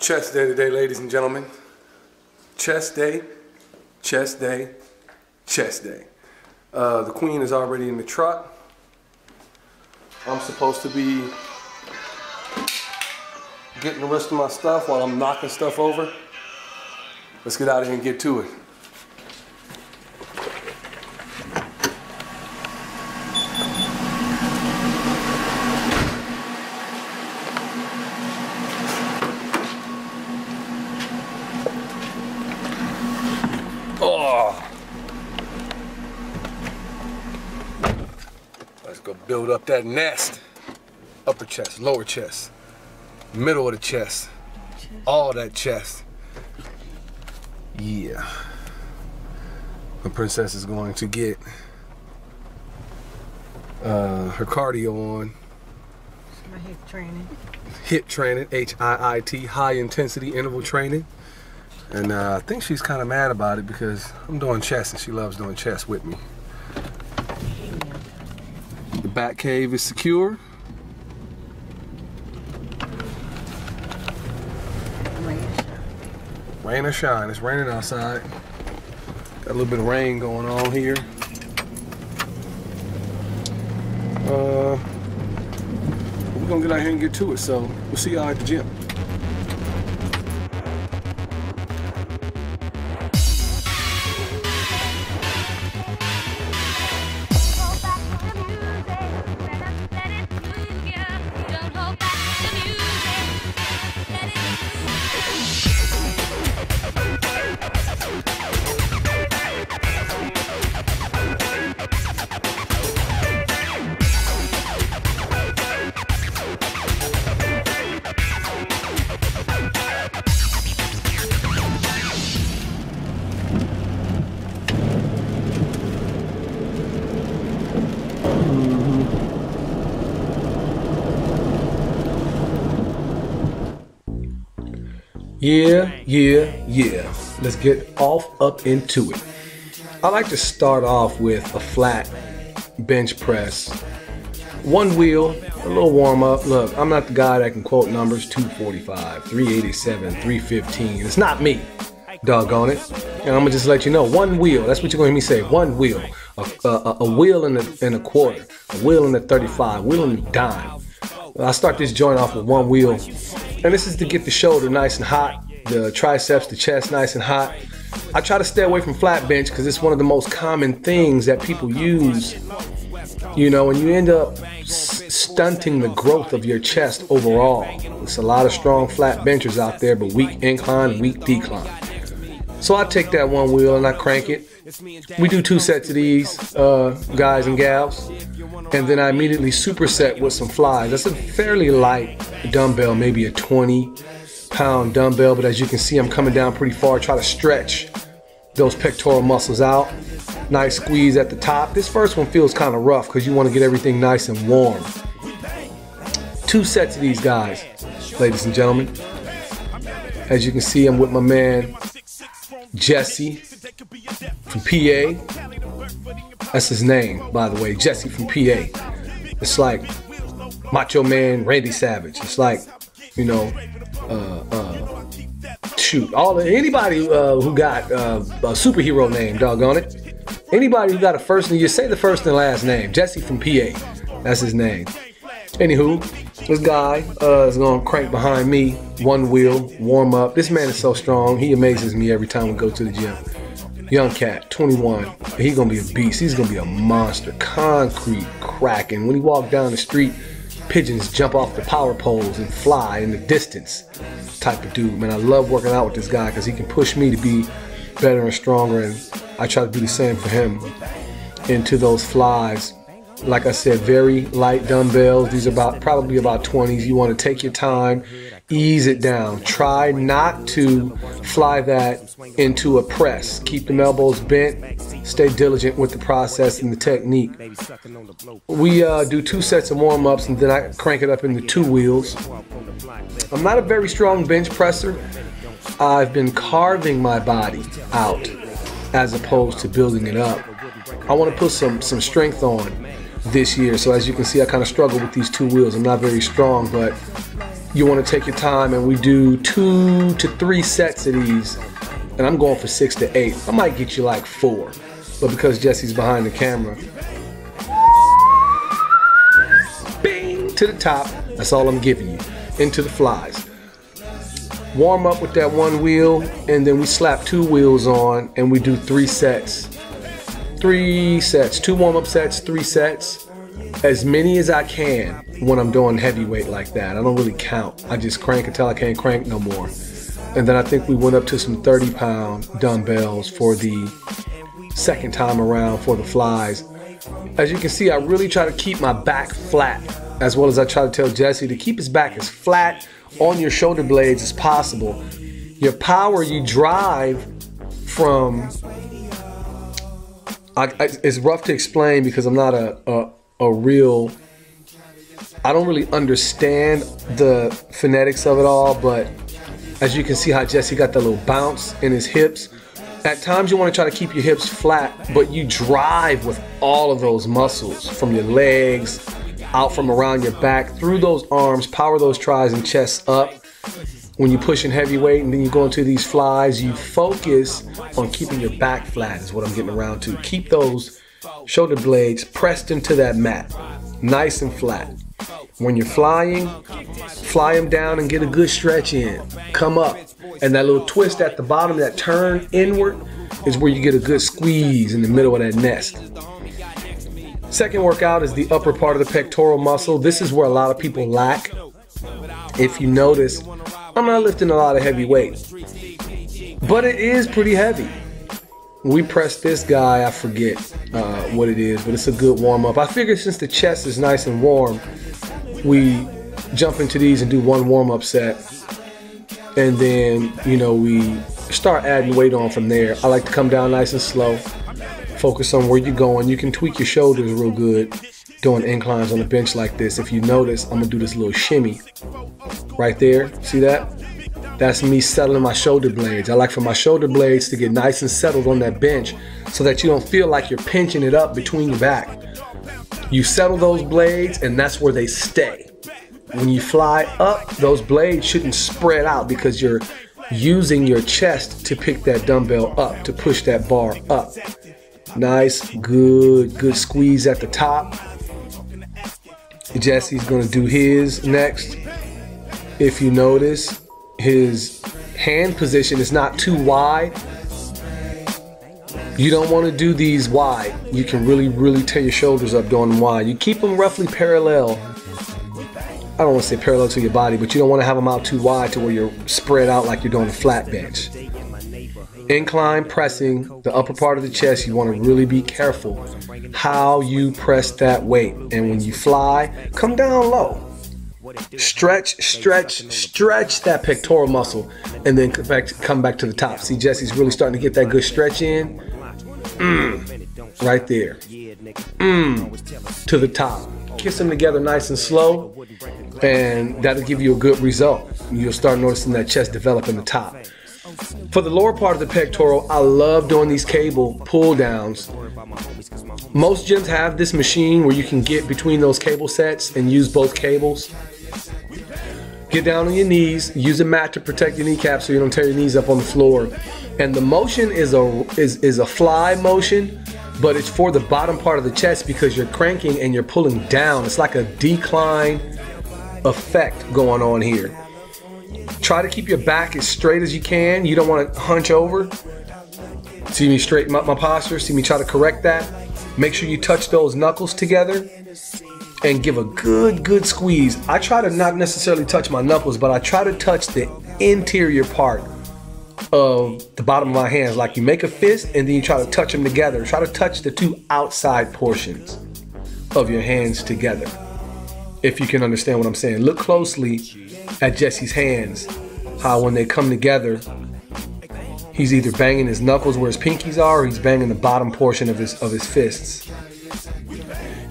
Chest day today, ladies and gentlemen. Chest day, chest day, chest day. The queen is already in the truck. I'm supposed to be getting the rest of my stuff while I'm knocking stuff over. Let's get out of here and get to it. Oh. Let's go build up that nest. Upper chest, lower chest, middle of the chest, all that chest. Yeah. The princess is going to get her cardio on. My hip training. HIIT training, HIIT, high intensity interval training. And I think she's kind of mad about it because I'm doing chest and she loves doing chest with me. The back cave is secure. Rain or shine, it's raining outside. Got a little bit of rain going on here. We're gonna get out here and get to it, so we'll see y'all at the gym. Yeah. Let's get up into it. I like to start off with a flat bench press. One wheel, a little warm up. Look, I'm not the guy that can quote numbers 245, 387, 315. It's not me, doggone it. And I'm gonna just let you know, one wheel, that's what you're gonna hear me say, one wheel. A wheel and a quarter, a wheel and a 35, a wheel and a dime. I start this joint off with one wheel. And this is to get the shoulder nice and hot, the triceps, the chest nice and hot. I try to stay away from flat bench because it's one of the most common things that people use, you know, and you end up stunting the growth of your chest overall. There's a lot of strong flat benchers out there, but weak incline and weak decline. So I take that one wheel and I crank it. We do 2 sets of these, guys and gals. And then I immediately superset with some flies. That's a fairly light dumbbell, maybe a 20-pound dumbbell, but as you can see, I'm coming down pretty far. Try to stretch those pectoral muscles out. Nice squeeze at the top. This first one feels kind of rough because you want to get everything nice and warm. 2 sets of these guys, ladies and gentlemen. As you can see, I'm with my man, Jesse from PA. That's his name, by the way, Jesse from PA. It's like Macho Man Randy Savage. It's like, you know, anybody who got a superhero name, doggone it. Anybody who got a first name, you say the first and last name. Jesse from PA, that's his name. Anywho, this guy is gonna crank behind me, one wheel, warm up. This man is so strong, he amazes me every time we go to the gym. Young cat, 21, he's gonna be a beast. He's gonna be a monster, concrete cracking. When he walks down the street, pigeons jump off the power poles and fly in the distance type of dude. Man, I love working out with this guy because he can push me to be better and stronger, and I try to do the same for him into those flies. Like I said, very light dumbbells. These are probably about 20s. You want to take your time, ease it down. Try not to fly that into a press. Keep them elbows bent. Stay diligent with the process and the technique. We do 2 sets of warm-ups and then I crank it up into 2 wheels. I'm not a very strong bench presser. I've been carving my body out as opposed to building it up. I want to put some strength on this year. So as you can see, I kind of struggle with these 2 wheels. I'm not very strong, but you want to take your time, and we do 2 to 3 sets of these, and I'm going for 6 to 8. I might get you like 4, but because Jesse's behind the camera, bing, to the top, that's all I'm giving you, into the flies. Warm up with that one wheel, and then we slap 2 wheels on, and we do 3 sets. 3 sets, 2 warm-up sets, 3 sets. As many as I can when I'm doing heavyweight like that. I don't really count. I just crank until I can't crank no more. And then I think we went up to some 30-pound dumbbells for the second time around for the flies. As you can see, I really try to keep my back flat, as well as I try to tell Jesse to keep his back as flat on your shoulder blades as possible. Your power you drive from, it's rough to explain because I'm not a real, I don't really understand the phonetics of it all, but as you can see how Jesse got that little bounce in his hips. At times you want to try to keep your hips flat, but you drive with all of those muscles from your legs, out from around your back, through those arms, power those tries and chests up. When you're pushing heavyweight and then you go into these flies, you focus on keeping your back flat is what I'm getting around to. Keep those shoulder blades pressed into that mat, nice and flat. When you're flying, fly them down and get a good stretch in. Come up, and that little twist at the bottom, that turn inward, is where you get a good squeeze in the middle of that nest. Second workout is the upper part of the pectoral muscle. This is where a lot of people lack. If you notice, I'm not lifting a lot of heavy weight, but it is pretty heavy. We press this guy, I forget what it is, but it's a good warm up. I figure since the chest is nice and warm, we jump into these and do 1 warm up set. And then, you know, we start adding weight on from there. I like to come down nice and slow, focus on where you're going. You can tweak your shoulders real good doing inclines on the bench like this. If you notice, I'm gonna do this little shimmy right there. See that? That's me settling my shoulder blades. I like for my shoulder blades to get nice and settled on that bench so that you don't feel like you're pinching it up between your back. You settle those blades and that's where they stay. When you fly up, those blades shouldn't spread out because you're using your chest to pick that dumbbell up, to push that bar up. Nice, good squeeze at the top. Jesse's gonna do his next. If you notice, his hand position is not too wide. You don't want to do these wide. You can really tear your shoulders up doing them wide. You keep them roughly parallel. I don't want to say parallel to your body, but you don't want to have them out too wide to where you're spread out like you're doing a flat bench. Incline pressing the upper part of the chest, you want to really be careful how you press that weight. And when you fly, come down low. Stretch that pectoral muscle, and then come back to the top. See, Jesse's really starting to get that good stretch in. Right there. To the top. Kiss them together nice and slow, and that'll give you a good result. You'll start noticing that chest develop in the top. For the lower part of the pectoral, I love doing these cable pull downs. Most gyms have this machine where you can get between those cable sets and use both cables. Get down on your knees, use a mat to protect your kneecaps so you don't tear your knees up on the floor. And the motion is a fly motion, but it's for the bottom part of the chest because you're cranking and you're pulling down. It's like a decline effect going on here. Try to keep your back as straight as you can. You don't want to hunch over. See me straighten up my posture. See me try to correct that. Make sure you touch those knuckles together and give a good squeeze. I try to not necessarily touch my knuckles, but I try to touch the interior part of the bottom of my hands. Like you make a fist and then you try to touch them together. Try to touch the two outside portions of your hands together. If you can understand what I'm saying. Look closely at Jesse's hands. How when they come together, he's either banging his knuckles where his pinkies are, or he's banging the bottom portion of his fists.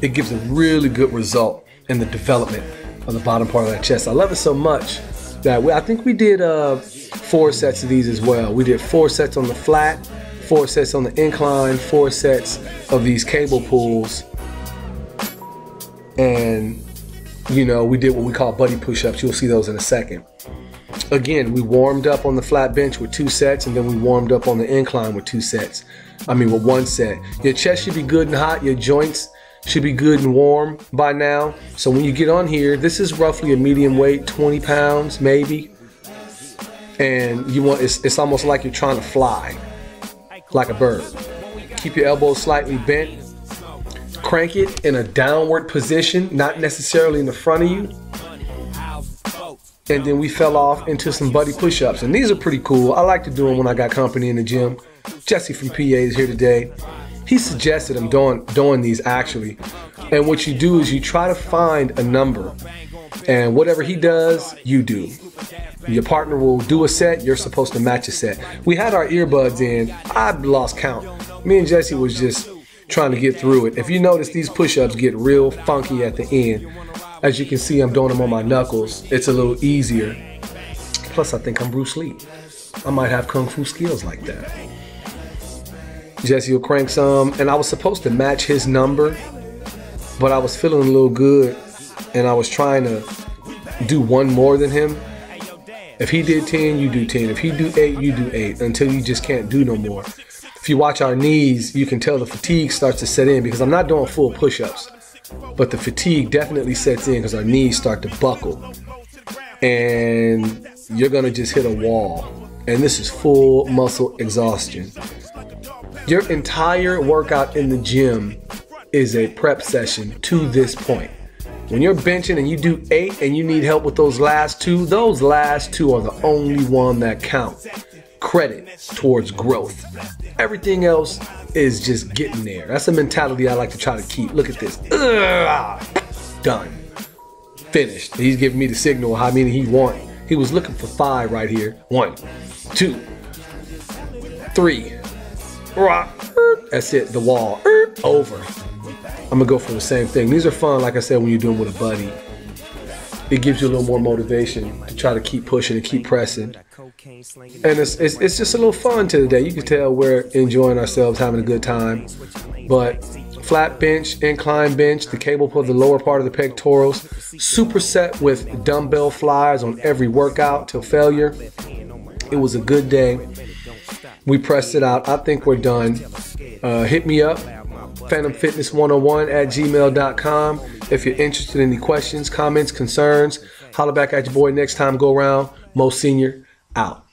It gives a really good result in the development of the bottom part of that chest. I love it so much that I think we did 4 sets of these as well. We did 4 sets on the flat, 4 sets on the incline, 4 sets of these cable pulls. And you know, we did what we call buddy push-ups. You'll see those in a second. Again, we warmed up on the flat bench with 2 sets, and then we warmed up on the incline with 2 sets. With 1 set. Your chest should be good and hot. Your joints should be good and warm by now. So when you get on here, this is roughly a medium weight, 20 pounds maybe. And you want, it's almost like you're trying to fly, like a bird. Keep your elbows slightly bent. Crank it in a downward position, not necessarily in the front of you. And then we fell off into some buddy push-ups. And these are pretty cool. I like to do them when I got company in the gym. Jesse from PA is here today. He suggested I'm doing these actually. And what you do is you try to find a number. And whatever he does, you do. Your partner will do a set, you're supposed to match a set. We had our earbuds in. I lost count. Me and Jesse was just trying to get through it. If you notice, these push-ups get real funky at the end. As you can see, I'm doing them on my knuckles. It's a little easier. Plus, I think I'm Bruce Lee. I might have kung fu skills like that. Jesse will crank some, and I was supposed to match his number, but I was feeling a little good, and I was trying to do one more than him. If he did 10, you do 10. If he do 8, you do 8, until you just can't do no more. If you watch our knees, you can tell the fatigue starts to set in, because I'm not doing full push-ups, but the fatigue definitely sets in because our knees start to buckle, and you're gonna just hit a wall. And this is full muscle exhaustion. Your entire workout in the gym is a prep session to this point. When you're benching and you do 8 and you need help with those last 2 are the only one that count. Credit towards growth. Everything else is just getting there. That's a mentality I like to try to keep. Look at this. Done. Finished. He's giving me the signal how many he want. He was looking for 5 right here. 1, 2, 3. That's it. The wall. Over. I'm gonna go for the same thing. These are fun, like I said, when you're doing with a buddy. It gives you a little more motivation to try to keep pushing and keep pressing. And it's just a little fun today. You can tell we're enjoying ourselves, having a good time. But flat bench, incline bench, the cable for the lower part of the pectorals, superset with dumbbell flies on every workout till failure. It was a good day. We pressed it out. I think we're done. Hit me up, phantomfitness101@gmail.com. If you're interested in any questions, comments, concerns, holler back at your boy next time go around. Mo Senior, out.